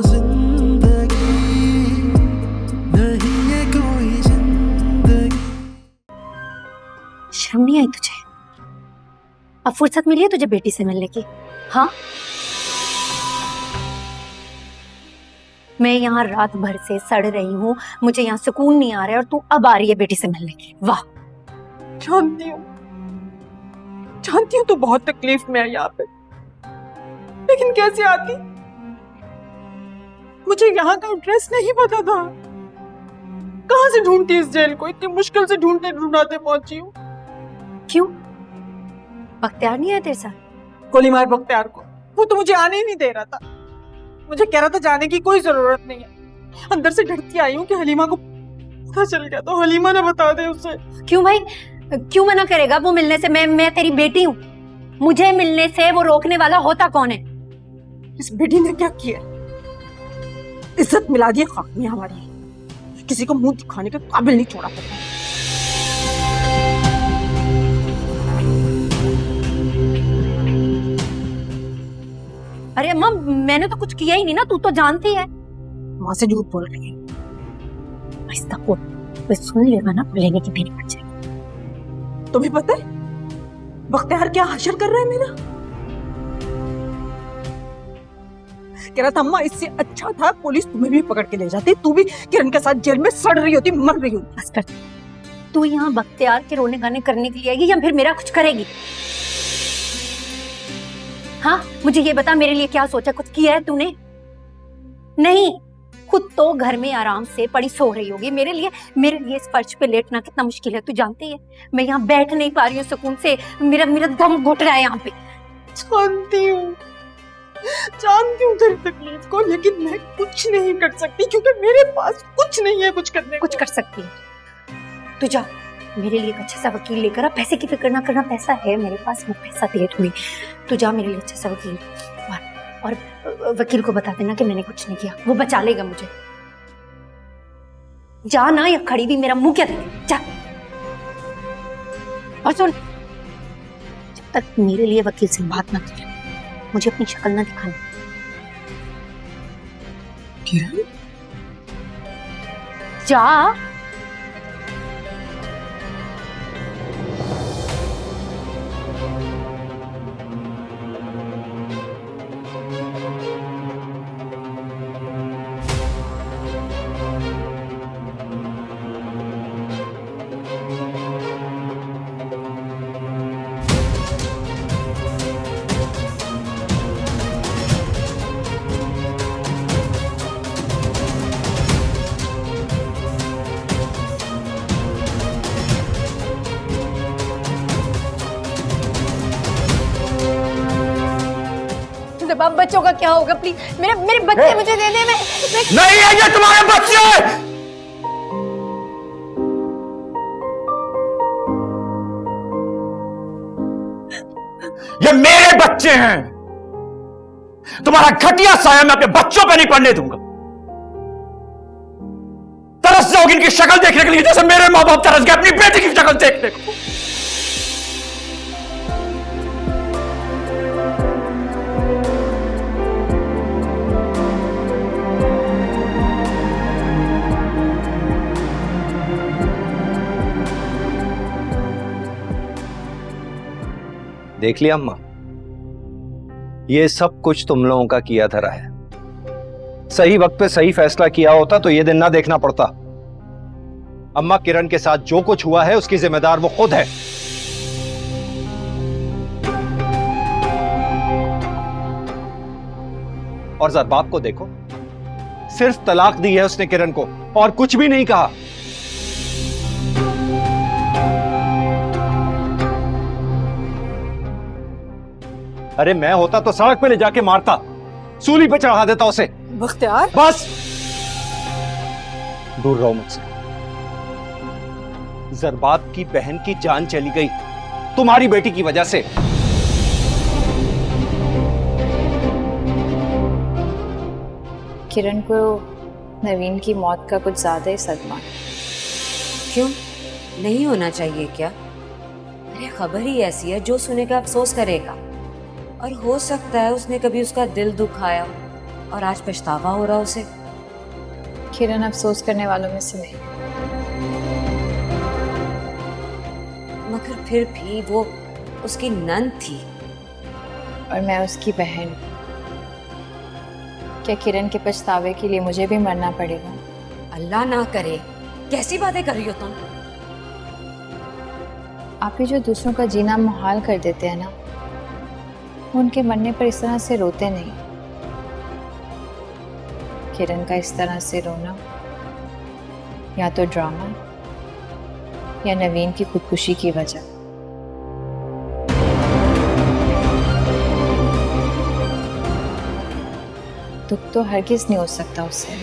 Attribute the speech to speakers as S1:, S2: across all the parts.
S1: जिंदगी नहीं है कोई जिंदगी।
S2: शर्म नहीं आई तुझे? अब फुर्सत मिली है तुझे बेटी से मिलने की? हाँ, मैं यहाँ रात भर से सड़ रही हूँ, मुझे यहाँ सुकून नहीं आ रहा है और तू अब आ रही है बेटी से मिलने की। वाह।
S3: जानती हूँ तो बहुत तकलीफ में है यहाँ पे, लेकिन कैसे आती? मुझे यहाँ का एड्रेस नहीं पता था। कहाँ से ढूंढती इस जेल को? इतनी मुश्किल से ढूंढते ढूंढाते पहुंची हूँ।
S2: क्यों? बख्तियार नहीं है तेरे साथ?
S3: गोली मार बख्तियार को। वो तो मुझे आने ही नहीं दे रहा था। मुझे कह रहा था जाने की कोई जरूरत नहीं है। अंदर से डरती आई हूँ कि हलीमा को पता चल गया तो हलीमा ने बता दे उसे।
S2: क्यों भाई, क्यों मना करेगा वो मिलने से? मैं तेरी बेटी हूँ, मुझे मिलने से वो रोकने वाला होता कौन है?
S3: इस बेटी ने क्या किया? इज्जत मिला दी खाक में हमारी। किसी को मुंह दिखाने के काबिल नहीं छोड़ा था।
S2: अरे अम्मा, मैंने तो कुछ किया ही नहीं ना, तू तो जानती है।
S3: माँ से झूठ बोल रही है।
S2: आहिस्ता बोल, तो सुन लेगा ना, लेने की देनी पड़ जाएगी।
S3: तुम्हें पता है बख्तियार क्या हासिल कर रहा है मेरा? कह रहा था अम्मा इससे अच्छा था पुलिस तुम्हें भी पकड़ के ले जाती, तू भी किरण के साथ जेल में सड़ रही होती, मर रही होती।
S2: बस कर, तू यहाँ बख्तियार के रोने गाने करने के लिए आएगी या फिर मेरा कुछ करेगी? हाँ, मुझे ये बता, मेरे लिए क्या सोचा? कुछ किया है तूने? नहीं, खुद तो घर में आराम से पड़ी सो रही होगी। मेरे लिए इस फर्श पे लेटना कितना मुश्किल है तू जानती है। मैं यहाँ बैठ नहीं पा रही हूँ सुकून से, मेरा दम घुट रहा है यहाँ पे।
S3: जानती हूँ तेरी तकलीफ को, लेकिन मैं कुछ नहीं कर सकती क्योंकि मेरे पास कुछ नहीं है कुछ करने को।
S2: कुछ कर सकती है तू, जा मेरे लिए एक अच्छा सा वकील लेकर आ। पैसे की फिक्र ना करना, पैसा है मेरे पास, मैं पैसा दे दूंगी। तू जा मेरे लिए अच्छा सा वकील, और वकील को बता देना कि मैंने कुछ नहीं किया, वो बचा लेगा मुझे। जा ना, या खड़ी भी मेरा मुंह क्या देखे, जा। और सुन, जब तक मेरे लिए वकील से बात ना करे, मुझे अपनी शक्ल ना दिखानी।
S3: किरण,
S2: जा। जब बच्चों का क्या होगा? प्लीज मेरे बच्चे मुझे दे दे। मैं
S4: नहीं है, ये तुम्हारे बच्चे हैं। ये मेरे बच्चे हैं। तुम्हारा घटिया साया मैं अपने बच्चों पे नहीं पड़ने दूंगा। तरस जाओगे इनकी शक्ल देखने के लिए जैसे मेरे मां बाप तरस गए अपनी बेटी की शक्ल देखने को।
S5: देख लिया अम्मा, ये सब कुछ तुम लोगों का किया धरा है। सही वक्त पे सही फैसला किया होता तो ये दिन ना देखना पड़ता। अम्मा, किरण के साथ जो कुछ हुआ है उसकी जिम्मेदार वो खुद है। और ज़रबाब को देखो, सिर्फ तलाक दी है उसने किरण को और कुछ भी नहीं कहा। अरे मैं होता तो सड़क पे ले जाके मारता, सूली पे चढ़ा देता उसे।
S3: बख्तियार,
S5: बस दूर रहो मुझसे। ज़रबाब की बहन की जान चली गई तुम्हारी बेटी की वजह से।
S6: किरण को नवीन की मौत का कुछ ज्यादा ही सदमा है।
S7: क्यों नहीं होना चाहिए क्या? अरे खबर ही ऐसी है, जो सुनेगा अफसोस करेगा। और हो सकता है उसने कभी उसका दिल दुखाया, और आज पछतावा हो रहा उसे।
S6: किरण अफसोस करने वालों में से नहीं।
S7: मगर फिर भी वो उसकी नंद थी।
S6: और मैं उसकी बहन हूँ। क्या किरण के पछतावे के लिए मुझे भी मरना पड़ेगा?
S7: अल्लाह ना करे, कैसी बातें कर रही हो तुम?
S6: आप ही जो दूसरों का जीना मुहाल कर देते हैं ना, वो उनके मरने पर इस तरह से रोते नहीं। किरण का इस तरह से रोना या तो ड्रामा या नवीन की खुदकुशी की वजह। दुख तो हरगिज नहीं हो सकता उससे।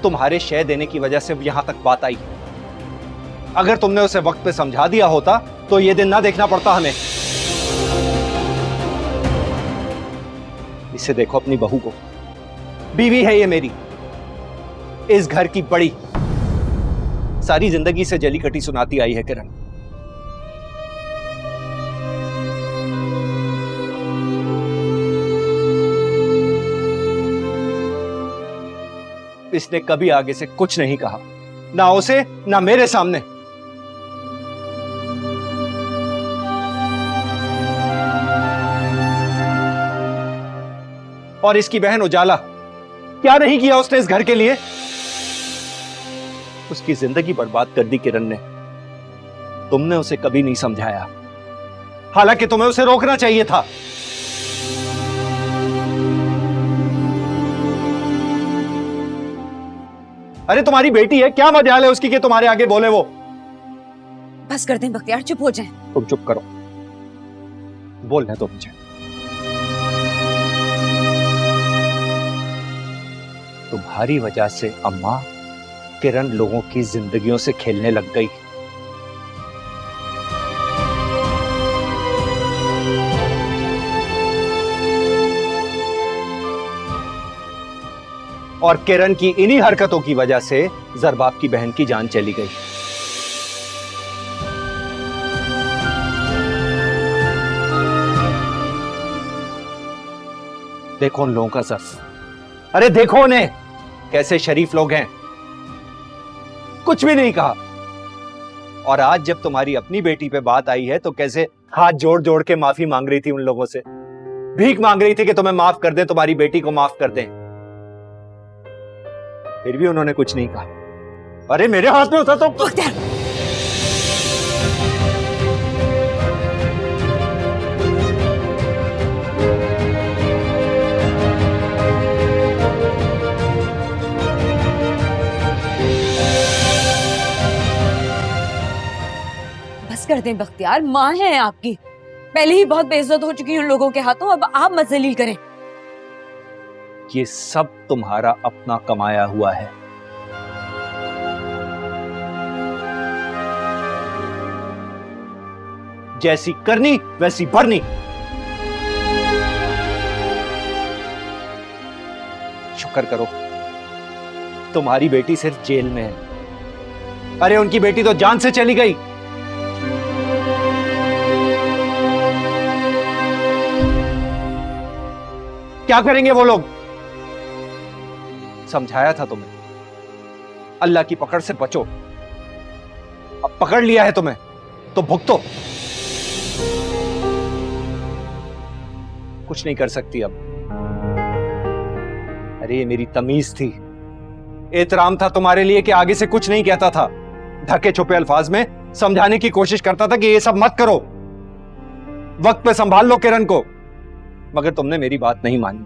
S5: तुम्हारे शय देने की वजह से यहां तक बात आई। अगर तुमने उसे वक्त पे समझा दिया होता तो ये दिन ना देखना पड़ता हमें। इसे देखो, अपनी बहू को। बीवी है ये मेरी, इस घर की बड़ी। सारी जिंदगी से जली कटी सुनाती आई है किरण। इसने कभी आगे से कुछ नहीं कहा, ना उसे ना मेरे सामने। और इसकी बहन उजाला, क्या नहीं किया उसने इस घर के लिए? उसकी जिंदगी बर्बाद कर दी किरण ने। तुमने उसे कभी नहीं समझाया, हालांकि तुम्हें उसे रोकना चाहिए था। अरे तुम्हारी बेटी है, क्या मजाल है उसकी कि तुम्हारे आगे बोले वो?
S7: बस कर दें बख्तियार, चुप हो जाएं।
S5: तुम चुप करो, बोलने दो मुझे। तुम्हारी वजह से अम्मा किरण लोगों की जिंदगियों से खेलने लग गई। और किरण की इन्हीं हरकतों की वजह से जरबाब की बहन की जान चली गई। देखो उन लोगों का ज़र्फ, अरे देखो उन्हें, कैसे शरीफ लोग हैं, कुछ भी नहीं कहा। और आज जब तुम्हारी अपनी बेटी पे बात आई है तो कैसे हाथ जोड़ जोड़ के माफी मांग रही थी उन लोगों से, भीख मांग रही थी कि तुम्हें माफ कर दें, तुम्हारी बेटी को माफ कर दें। फिर भी उन्होंने कुछ नहीं कहा। अरे मेरे हाथ में होता तो।
S7: बस कर दें बख्तियार, माँ है आपकी, पहले ही बहुत बेइज्जत हो चुकी है उन लोगों के हाथों, अब आप मत जलील करें।
S5: ये सब तुम्हारा अपना कमाया हुआ है। जैसी करनी वैसी भरनी। शुक्र करो तुम्हारी बेटी सिर्फ जेल में है। अरे उनकी बेटी तो जान से चली गई। क्या करेंगे वो लोग? समझाया था तुम्हें, अल्लाह की पकड़ से बचो। अब पकड़ लिया है तुम्हें तो भुगतो। कुछ नहीं कर सकती अब। अरे ये मेरी तमीज थी, एहतराम था तुम्हारे लिए कि आगे से कुछ नहीं कहता था। ढके छुपे अल्फाज में समझाने की कोशिश करता था कि ये सब मत करो, वक्त पे संभाल लो किरण को। मगर तुमने मेरी बात नहीं मानी।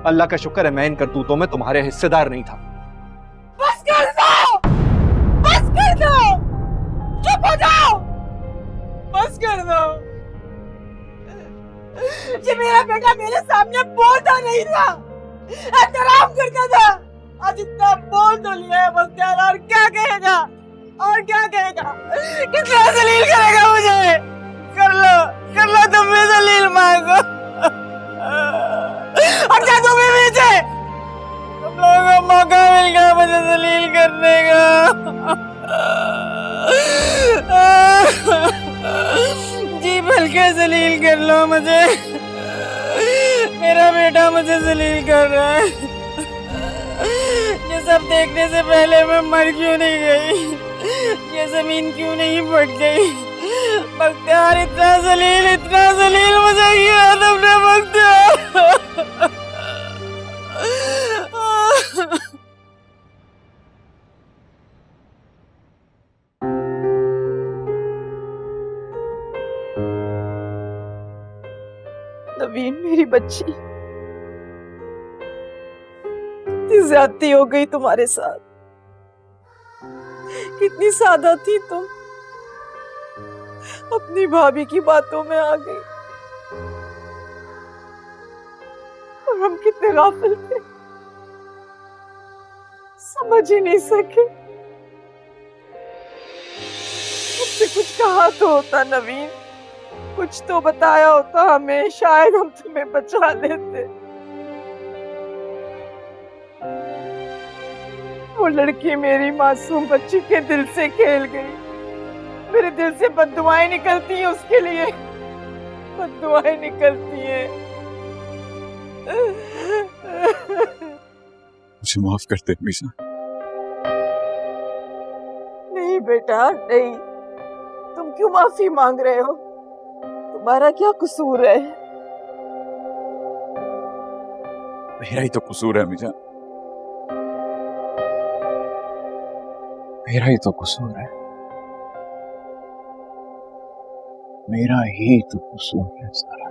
S5: अल्लाह का शुक्र है मैं इन करतूतों में तुम्हारे हिस्सेदार नहीं था।
S3: बस कर दो, बस कर दो, चुप हो जाओ, बस कर दो। ये मेरा बेटा मेरे सामने बोलता नहीं था, एहतराम करता था। आज इतना बोल तो लिया है बख्तियार, और क्या कहेगा, और क्या कहेगा? कितना जलील करेगा मुझे? कर लो तुम भी जलील मांगो। और क्या तुम भी पीछे? तुम लोगों को मौका मिल गया मुझे जलील करने का। जी भल के जलील कर लो मुझे। मेरा बेटा मुझे जलील कर रहा है। ये सब देखने से पहले मैं मर क्यों नहीं गई? ये जमीन क्यों नहीं फट गई? बख्तियार इतना जलील मुझे किया तुमने बख्तियार। नवीन, मेरी बच्ची, कितनी ज्यादती हो गई तुम्हारे साथ। कितनी सादा थी तुम, अपनी भाभी की बातों में आ गई। और हम कितने गाफिल थे, समझ ही नहीं सके। मुझसे कुछ कहा तो होता नवीन, कुछ तो बताया होता हमें, शायद हम तुम्हें बचा लेते। वो लड़की मेरी मासूम बच्ची के दिल से खेल गई। मेरे दिल से बद्दुआएं निकलती हैं उसके लिए, बद्दुआएं निकलती हैं।
S8: मुझे माफ कर दे मीसा।
S3: नहीं बेटा, नहीं। तुम क्यों माफी मांग रहे हो? तुम्हारा क्या कसूर है?
S8: मेरा ही तो कसूर है मीसा, मेरा ही तो कसूर है, मेरा ही तो कसूर है सारा।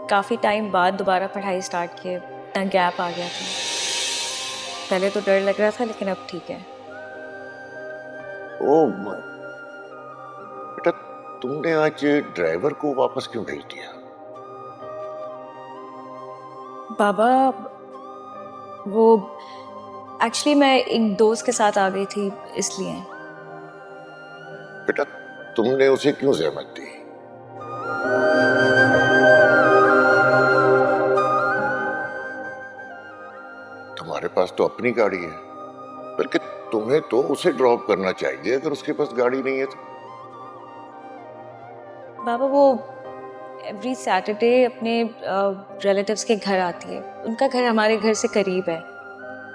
S6: काफ़ी टाइम बाद दोबारा पढ़ाई स्टार्ट किए, इतना गैप आ गया था। पहले तो डर लग रहा था, लेकिन अब ठीक है।
S9: ओ बेटा, तुमने आज ड्राइवर को वापस क्यों भेज दिया?
S6: बाबा, वो एक्चुअली मैं एक दोस्त के साथ आ गई थी, इसलिए।
S9: बेटा, तुमने उसे क्यों जहमत दी? तुम्हारे पास तो अपनी गाड़ी है, बल्कि तुम्हें तो उसे ड्रॉप करना चाहिए अगर उसके पास गाड़ी नहीं है तो।
S6: बाबा, वो एवरी सैटरडे अपने रिलेटिव्स के घर आती है। उनका घर हमारे घर से करीब है,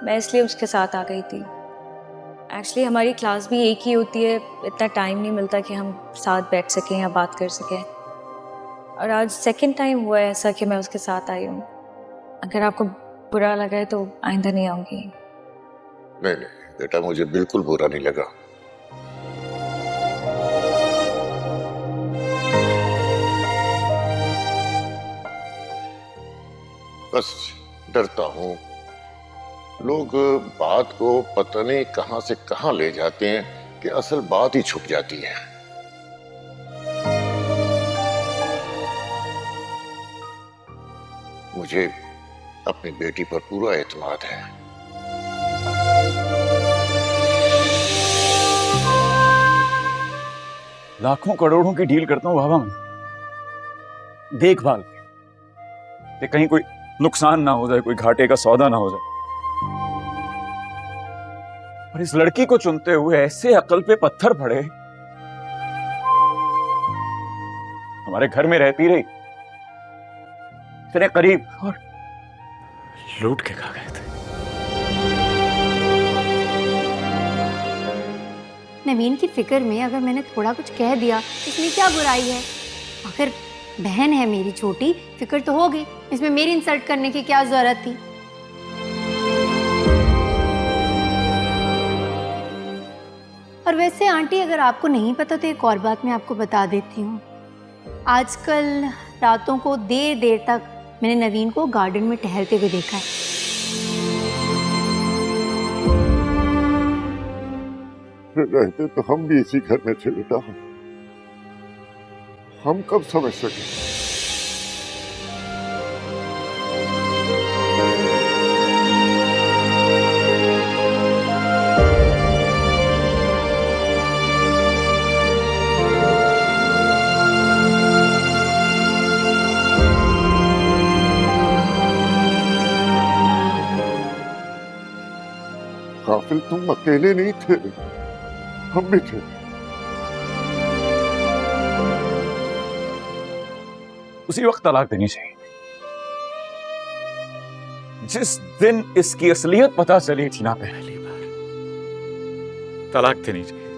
S6: मैं इसलिए उसके साथ आ गई थी। एक्चुअली हमारी क्लास भी एक ही होती है, इतना टाइम नहीं मिलता कि हम साथ बैठ सकें या बात कर सकें। और आज सेकंड टाइम हुआ है ऐसा कि मैं उसके साथ आई हूँ। अगर आपको बुरा लगा है तो आइंदा नहीं आऊँगी।
S9: नहीं नहीं बेटा, मुझे बिल्कुल बुरा नहीं लगा। बस डरता हूं लोग बात को पता नहीं कहां से कहां ले जाते हैं कि असल बात ही छुप जाती है। मुझे अपनी बेटी पर पूरा एतमाद है।
S8: लाखों करोड़ों की डील करता हूं बाबा मैं, देखभाल कि कहीं कोई नुकसान ना हो जाए, कोई घाटे का सौदा ना हो जाए। और इस लड़की को चुनते हुए ऐसे अकल पे पत्थर पड़े, हमारे घर में रहती रही, इतने करीब, और लूट के खा गए थे।
S2: नवीन की फिक्र में अगर मैंने थोड़ा कुछ कह दिया, इसमें क्या बुराई है? आखिर बहन है मेरी छोटी, फिक्र तो होगी। इसमें मेरी इंसल्ट करने की क्या जरूरत थी? और वैसे आंटी, अगर आपको नहीं पता तो एक और बात मैं आपको बता देती हूँ। आजकल रातों को देर देर तक मैंने नवीन को गार्डन में टहलते हुए देखा है।
S9: रहते तो हम भी इसी घर में थे बेटा, हम कब समझ सके। काफिल तुम अकेले नहीं थे, हम भी थे।
S8: उसी वक्त तलाक देनी चाहिए जिस दिन इसकी असलियत पता चली थी ना, पहली बार तलाक देनी चाहिए थी।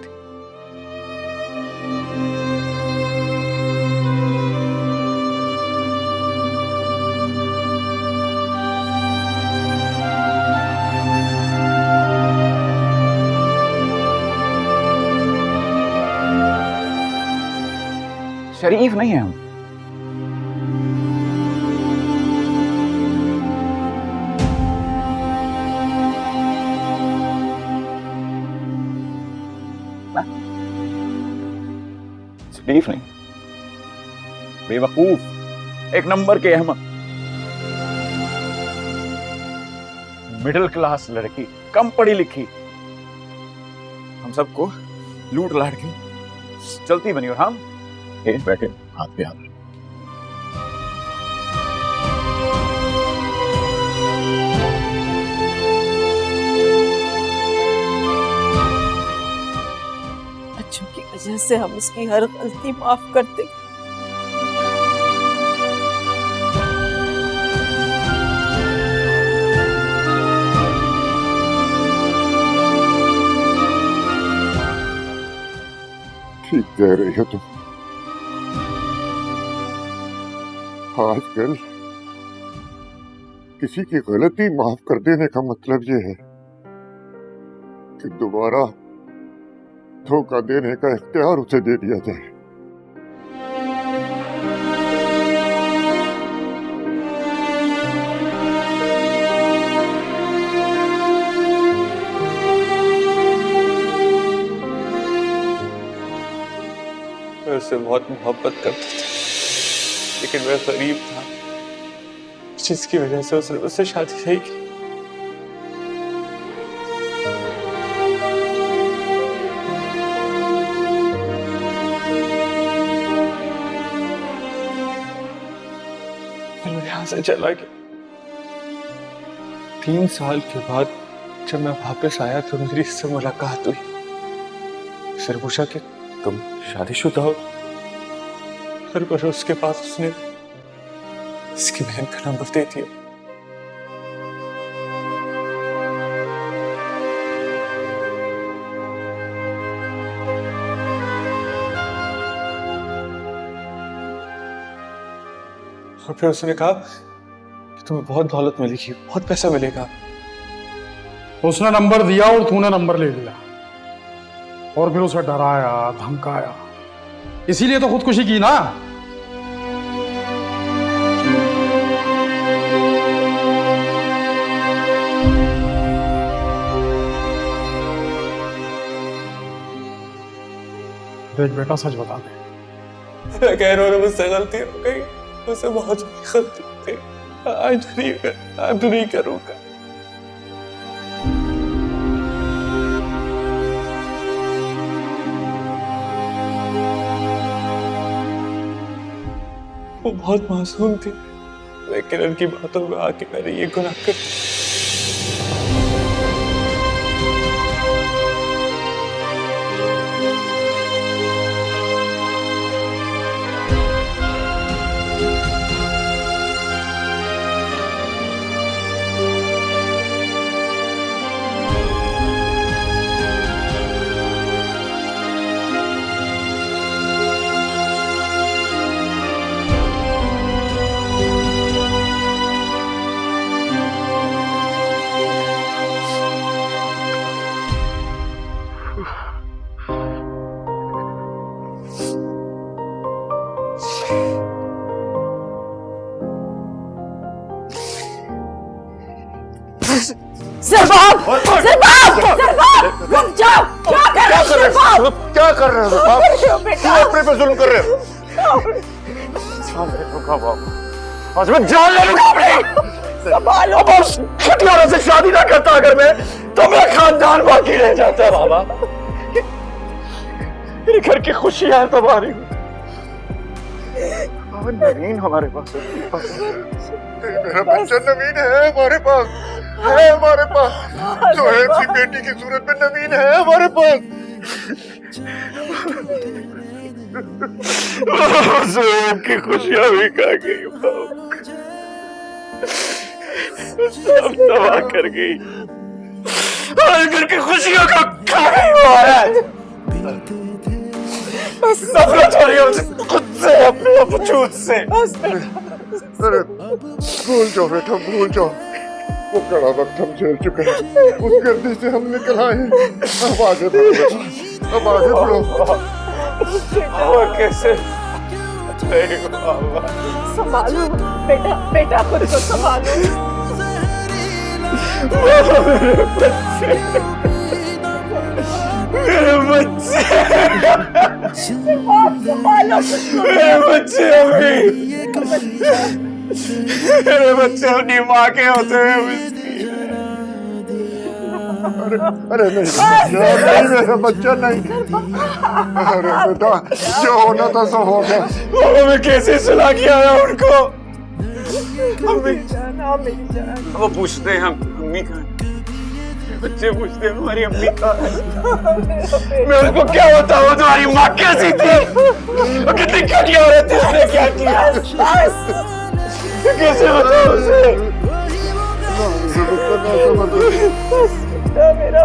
S8: शरीफ नहीं है हम। शरीफ नहीं, बेवकूफ, एक नंबर के अहमक, मिडिल क्लास लड़की, कम पढ़ी लिखी, हम सबको लूट लाट के चलती बनी, और हम बैठे हाथ पे हाथ।
S3: बच्चों की वजह से हम उसकी हर गलती माफ करते।
S9: ठीक कह रही हो तुम। आजकल किसी की गलती माफ कर देने का मतलब ये है कि दोबारा धोखा देने का इख्तियार उसे दे दिया जाए।
S10: मैं उससे बहुत मोहब्बत करता था, लेकिन मैं गरीब था, जिसकी वजह से उसने उससे शादी नहीं की। फिर मैं यहाँ से चला गया। 3 साल के बाद जब मैं वापस आया तो मेरी इससे मुलाकात हुई। उसने पूछा कि तुम शादीशुदा हो? हर बरोज के पास उसने इसकी बहन का नंबर दे दिया। और फिर उसने कहा कि तुम्हें बहुत दौलत मिलेगी, बहुत पैसा मिलेगा।
S11: उसने नंबर दिया और तूने नंबर ले लिया, और फिर उसे डराया, धमकाया, इसीलिए तो खुदकुशी की ना। देख बेटा, सच बता दे।
S10: मैं कह रहा हूँ मुझसे गलती हो गई, मुझसे बहुत बड़ी गलती हो गई। आज नहीं करूँगा। वो बहुत मासूम थी, लेकिन उनकी बातों में आके मैंने ये गुनाह कर दिया।
S3: रुक जाओ।
S9: क्या कर रहे हो आप? क्यों अपने पे जुल्म कर रहे हो?
S4: आज मैं जान ले लूंगा अपनी।
S3: संभालो।
S4: अब उस खटियारों से शादी ना करता अगर मैं, तो मेरा खानदान बाकी रह जाता है। बाबा, मेरे घर की खुशियां तबाह रही हूँ।
S9: नवीन हमारे पास है। मेरा बच्चा नवीन है हमारे पास। है हमारे पास। जोहेब की बेटी की सूरत में नवीन है हमारे पास। जोहेब की खुशियां भी खा गई, सब तबाह कर गई। और घर की खुशियों को खा गई महाराज। नफरत हो रही है मुझे खुद से, अपने वजूद से। अरे भूल जाओ बेटा, भूल जाओ। वो कड़ा वक्त हम झेल चुके हैं, उस गर्दी से हम निकल आए हैं। अब आगे बढ़ो, अब आगे बढ़ो।
S10: और कैसे
S3: संभालो बेटा, बेटा खुद को संभालो।
S10: मेरे बच्चे, मेरे बच्चे, मेरे बच्चे अभी, मेरे बच्चे अपनी माँ के होते हैं।
S9: अरे नहीं मेरा बच्चा नहीं। अरे बेटा, जो होना था सब हो गया।
S10: बाबा मैं कैसे सुला के आया उनको? वो पूछते हैं हम अम्मी का, बच्चे पूछते हैं हमारी अम्मी का। मैं उनको क्या बताऊं तुम्हारी माँ कैसी थी, वो कितनी घटिया औरत थी, उसने क्या किया, कैसे बताऊं उसे?
S3: मेरा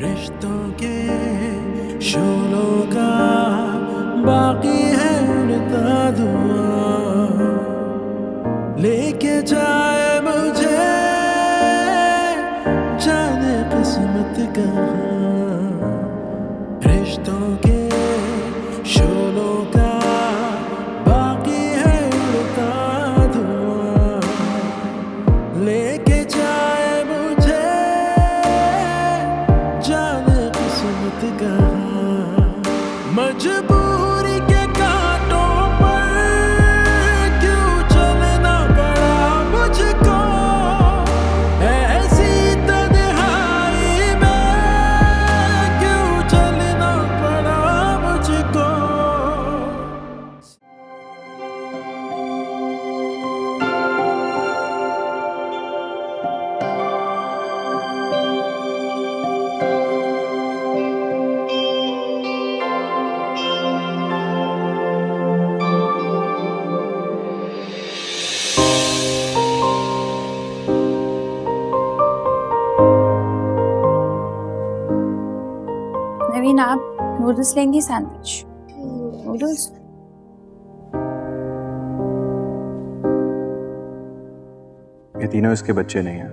S1: रिश्तों के शोलों का बाकी है उड़ता धुआं, लेके जाए मुझे जाने किस्मत कहाँ। रिश्तों के शोलों का बाकी है उड़ता धुआं, लेके जाए मुझे जाने किस्मत कहाँ। मजबूरी के कांटों पर क्यों चलना पड़ा मुझको, ऐसी तन्हाई में क्यों चलना पड़ा मुझको।
S6: नवीन आप नूडल्स लेंगी? Sandwich noodles.
S10: ये तीनों इसके बच्चे नहीं हैं।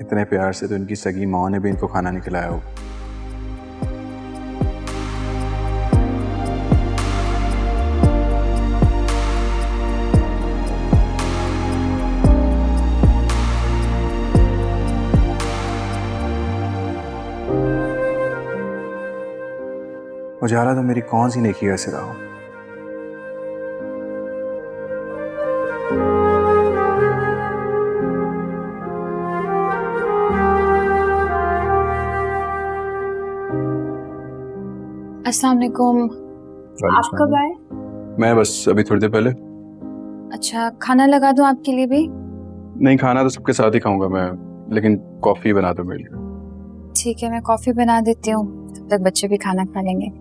S10: इतने प्यार से तो इनकी सगी माँ ने भी इनको खाना नहीं खिलाया होगा। उजाला तो मेरी कौन सी नेकी का सिरा हो।
S6: अस्सलाम वालेकुम। आप कब आए?
S10: मैं बस अभी थोड़ी देर पहले।
S6: अच्छा खाना लगा दूं आपके लिए भी?
S10: नहीं, खाना तो सबके साथ ही खाऊंगा मैं, लेकिन कॉफी बना दो मेरे लिए।
S6: ठीक है मैं कॉफी बना देती हूँ, तब तक बच्चे भी खाना खा लेंगे।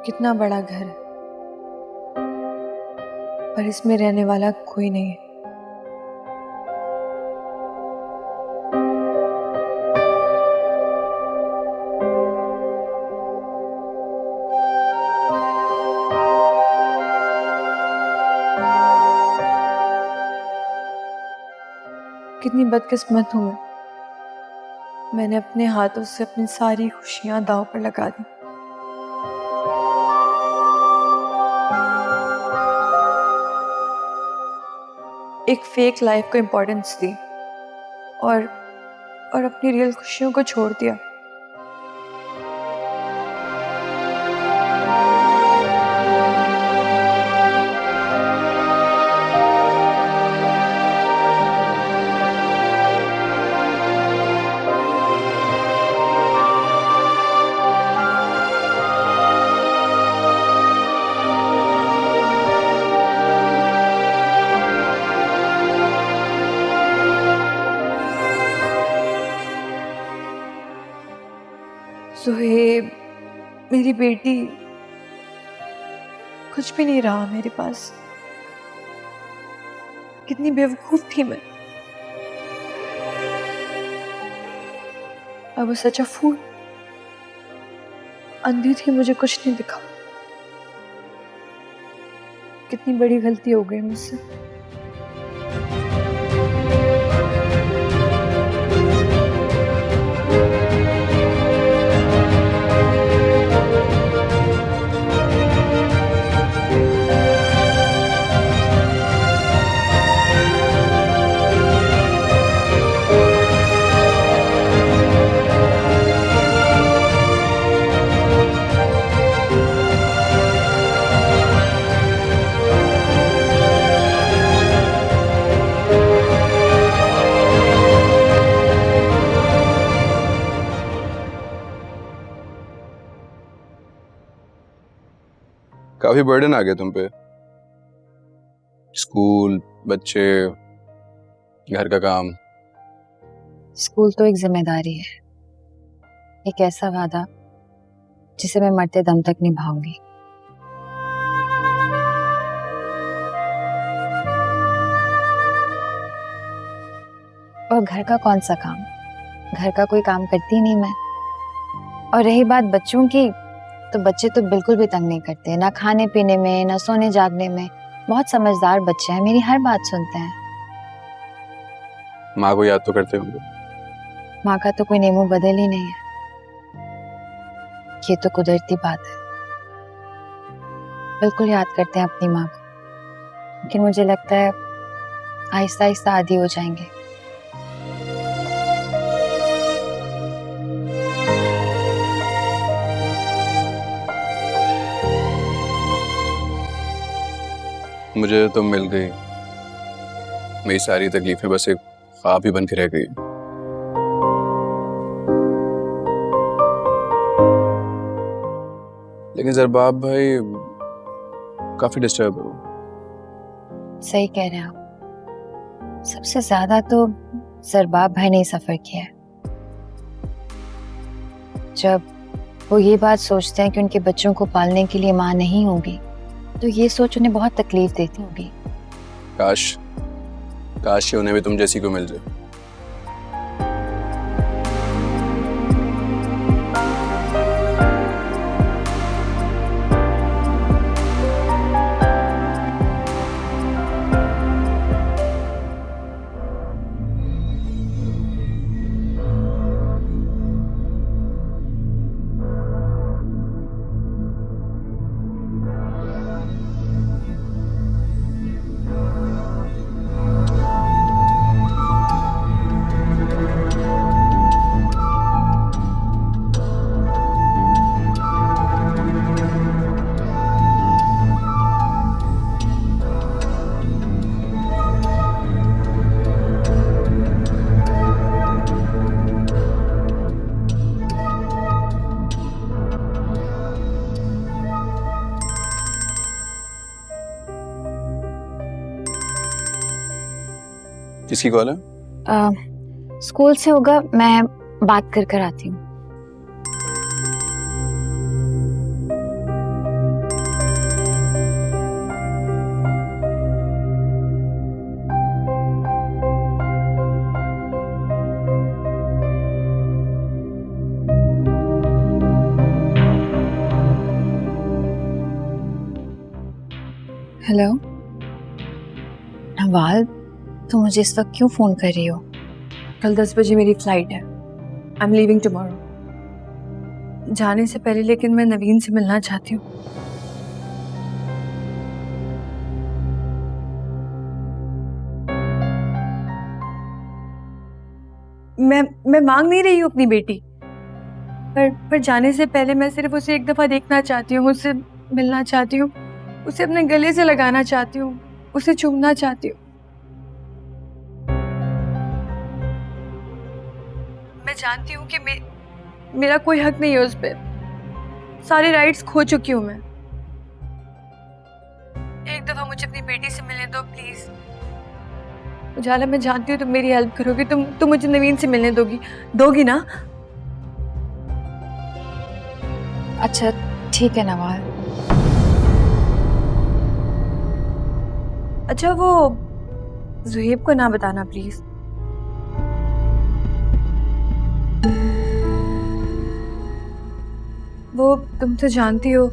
S6: कितना बड़ा घर है, पर इसमें रहने वाला कोई नहीं है। कितनी बदकिस्मत हूं मैं। मैंने अपने हाथों से अपनी सारी खुशियां दांव पर लगा दी। एक फेक लाइफ को इम्पोर्टेंस दी और अपनी रियल खुशियों को छोड़ दिया। सुहेब, मेरी बेटी, कुछ भी नहीं रहा मेरे पास। कितनी बेवकूफ थी मैं। I was such a fool। अंधी थी, मुझे कुछ नहीं दिखा। कितनी बड़ी गलती हो गई मुझसे।
S12: काफी बर्डन आ गया तुम पे। स्कूल, बच्चे, घर का काम।
S13: स्कूल तो एक जिम्मेदारी है, एक ऐसा वादा जिसे मैं मरते दम तक निभाऊंगी। और घर का कौन सा काम, घर का कोई काम करती नहीं मैं। और रही बात बच्चों की, तो बच्चे तो बिल्कुल भी तंग नहीं करते, ना खाने पीने में, ना सोने जागने में। बहुत समझदार बच्चे हैं, मेरी हर बात सुनते हैं।
S12: माँ को याद तो करते होंगे।
S13: माँ का तो कोई नेमो बदल ही नहीं है, ये तो कुदरती बात है। बिल्कुल याद करते हैं अपनी माँ को, लेकिन मुझे लगता है आहिस्ता आहिस्ता आदी हो जाएंगे।
S12: मुझे तुम मिल गई, मेरी सारी तकलीफें बस एक ख्वाब ही बन के रह गई। लेकिन जरबाब भाई काफी डिस्टर्ब हो।
S13: सही कह रहे हैं आप। सबसे ज्यादा तो जरबाब भाई ने सफर किया है। जब वो ये बात सोचते हैं कि उनके बच्चों को पालने के लिए माँ नहीं होगी, तो ये सोच उन्हें बहुत तकलीफ देती होगी।
S12: काश काश उन्हें भी तुम जैसी को मिल जाए। किसकी कॉल है?
S13: स्कूल से होगा, मैं बात कर आती हूँ। हेलो, नवाल, तुम मुझे इस वक्त क्यों फोन कर रही हो?
S7: कल 10 बजे मेरी फ्लाइट है। I am leaving tomorrow. जाने से पहले लेकिन मैं नवीन से मिलना चाहती हूँ। मैं मांग नहीं रही हूँ अपनी बेटी, पर जाने से पहले मैं सिर्फ उसे एक दफा देखना चाहती हूँ, उससे मिलना चाहती हूँ, उसे अपने गले से लगाना चाहती हूँ, उसे चूमना चाहती हूँ। मैं जानती हूँ कि मेरा कोई हक नहीं है उस पर। सारे राइट्स खो चुकी हूँ मैं। एक दफा मुझे अपनी बेटी से मिलने दो प्लीज। उजाला, मैं जानती हूँ तुम मेरी हेल्प करोगी। तुम मुझे नवीन से मिलने दोगी ना?
S13: अच्छा ठीक है नवाल।
S7: अच्छा, वो ज़ुहैब को ना बताना प्लीज। वो तुम तो जानती हो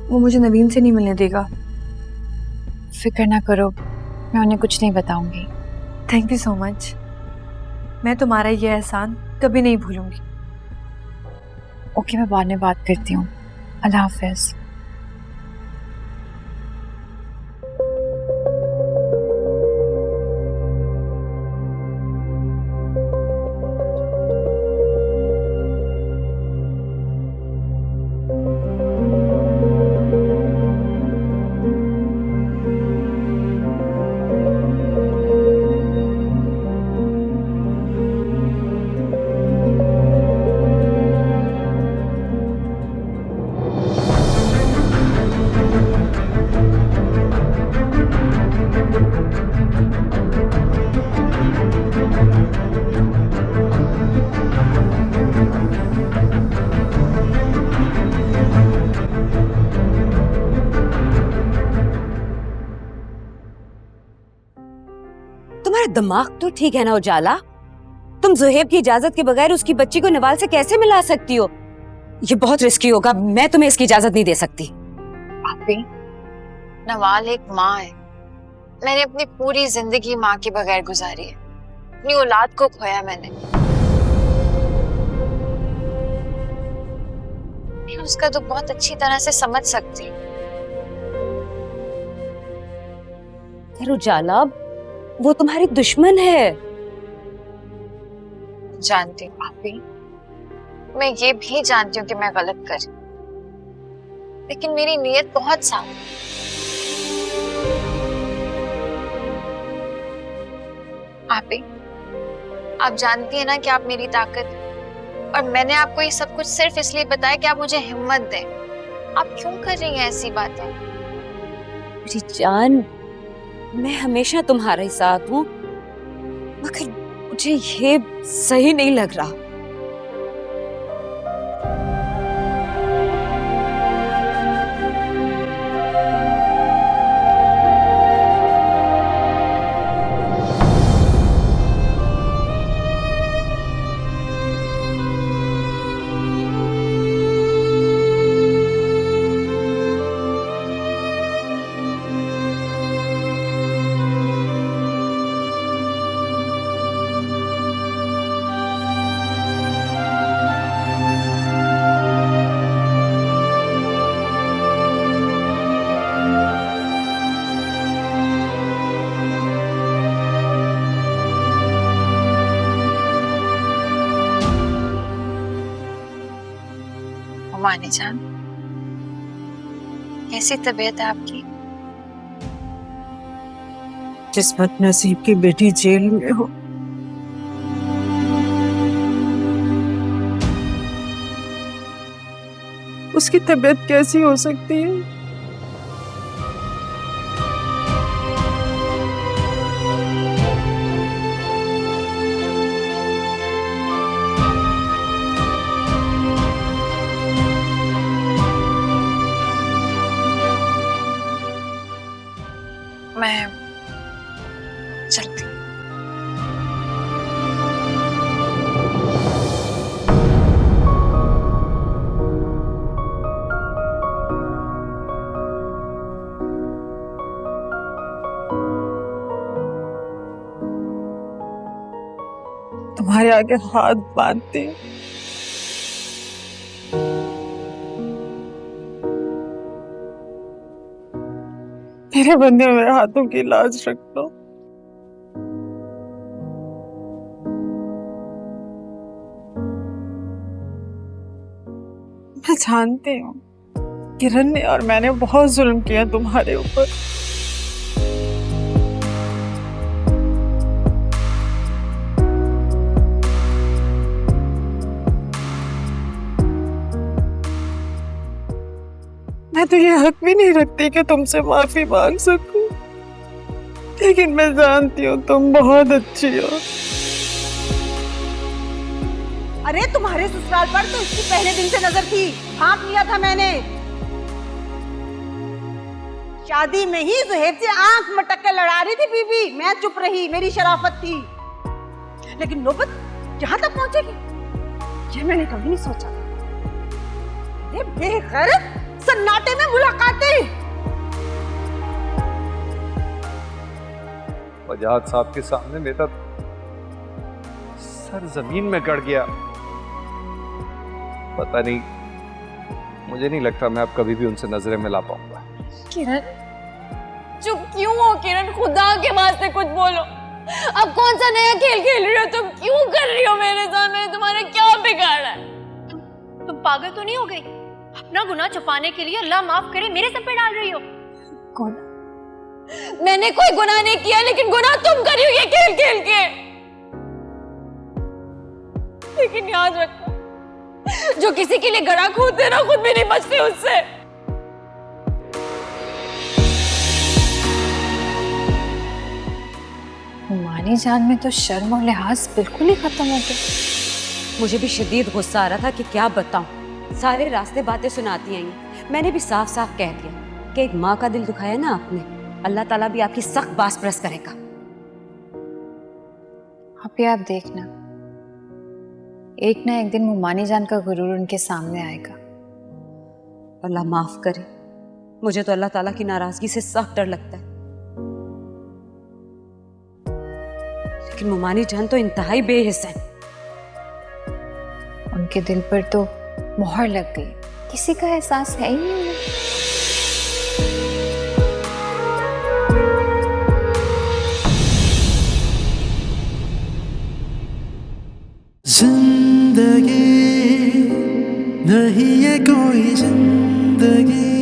S7: वो मुझे नवीन से नहीं मिलने देगा।
S13: फिक्र ना करो, मैं उन्हें कुछ नहीं बताऊंगी।
S7: Thank you so much. मैं तुम्हारा ये एहसान कभी नहीं भूलूंगी।
S13: ओके, मैं बाद में बात करती हूँ। अल्लाह हाफिज।
S7: तुम्हारा दिमाग तो ठीक है ना उजाला? तुम ज़ुहैब की इजाजत के बगैर उसकी बच्ची को नवाल से कैसे मिला सकती हो? ये बहुत रिस्की होगा। मैं तुम्हें इसकी इजाजत नहीं दे सकती।
S13: आपी, नवाल एक माँ है। मैंने अपनी पूरी जिंदगी माँ के बगैर गुजारी है। अपनी औलाद को खोया मैंने। मैं उसका तो बहुत अच्छी तरह से समझ सकती हूँ।
S7: उजाला, वो तुम्हारी दुश्मन है।
S13: जानती हूँ आपी, मैं ये भी जानती हूँ कि मैं गलत कर, लेकिन मेरी नीयत बहुत साफ है। आपी, आप जानती हैं ना कि आप मेरी ताकत हैं, और मैंने आपको ये सब कुछ सिर्फ इसलिए बताया कि आप मुझे हिम्मत दें। आप क्यों कर रही हैं ऐसी बातें?
S7: मेरी जान, मैं हमेशा तुम्हारे साथ हूँ, मगर मुझे ये सही नहीं लग रहा।
S13: मानी जान, कैसी तबीयत है आपकी?
S3: किस्मत नसीब की बेटी जेल में हो। उसकी तबीयत कैसी हो सकती है?
S13: मैं चलती हूँ।
S3: तुम्हारे आगे हाथ बांधती हूँ। मेरे बंधे हुए हाथों की लाज रख लो। मैं जानती हूँ किरण ने और मैंने बहुत जुल्म किया तुम्हारे ऊपर। मैं तो ये हक भी नहीं रखती कि तुमसे माफी मांग सकूं, लेकिन मैं जानती हूँ तुम बहुत अच्छी हो।
S14: अरे तुम्हारे ससुराल पर तो इसकी पहले दिन से नजर थी, हाँक लिया था मैंने। शादी में ही ज़ुहैब से आंख मटक के लड़ा रही थी बीबी, मैं चुप रही, मेरी शराफत थी। लेकिन नौबत यहाँ तक पहुंचेगी ये मैंने कभी नहीं सोचा। अरे बेगैरत, सन्नाटे में मुलाकातें।
S5: वजाहत साहब के सामने मेरा सर जमीन में गड़ गया। पता नहीं, मुझे नहीं लगता मैं अब कभी भी उनसे नजरें मिला पाऊंगा।
S6: किरण, चुप क्यों हो किरण? खुदा के वास्ते कुछ बोलो। अब कौन सा नया खेल खेल रही हो तुम? क्यों कर रही हो मेरे साथ? मैंने तुम्हारा क्या बिगाड़ा है?
S2: तुम पागल तो नहीं हो गई? अपना गुनाह छुपाने के लिए अल्लाह माफ करे मेरे सर पे डाल रही हो।
S6: कौन? मैंने कोई गुनाह नहीं किया, लेकिन गुनाह तुम करी हो ये खेल खेल के। लेकिन याद रखो, जो किसी के लिए गड़ा खोदते ना खुद भी नहीं बचते उससे।
S13: मानी जान में तो शर्म और लिहाज बिल्कुल ही खत्म हो गए।
S15: मुझे भी शदीद गुस्सा आ रहा था कि क्या बताऊं, सारे रास्ते बातें सुनाती आई। मैंने भी साफ साफ कह दिया कि एक माँ का दिल दुखाया ना आपने, अल्लाह ताला भी आपकी सख्त बास परस करेगा।
S13: अभी आप देखना, एक ना एक दिन मुमानी जान का गुरूर उनके सामने आएगा।
S15: अल्लाह माफ करे, मुझे तो अल्लाह ताला की नाराजगी से सख्त डर लगता है। लेकिन मुमानी जान तो इंतहाई बेहिस है।
S13: उनके दिल पर तो मोहर लग गई, किसी का एहसास है ही नहीं।
S1: जिंदगी नहीं है कोई जिंदगी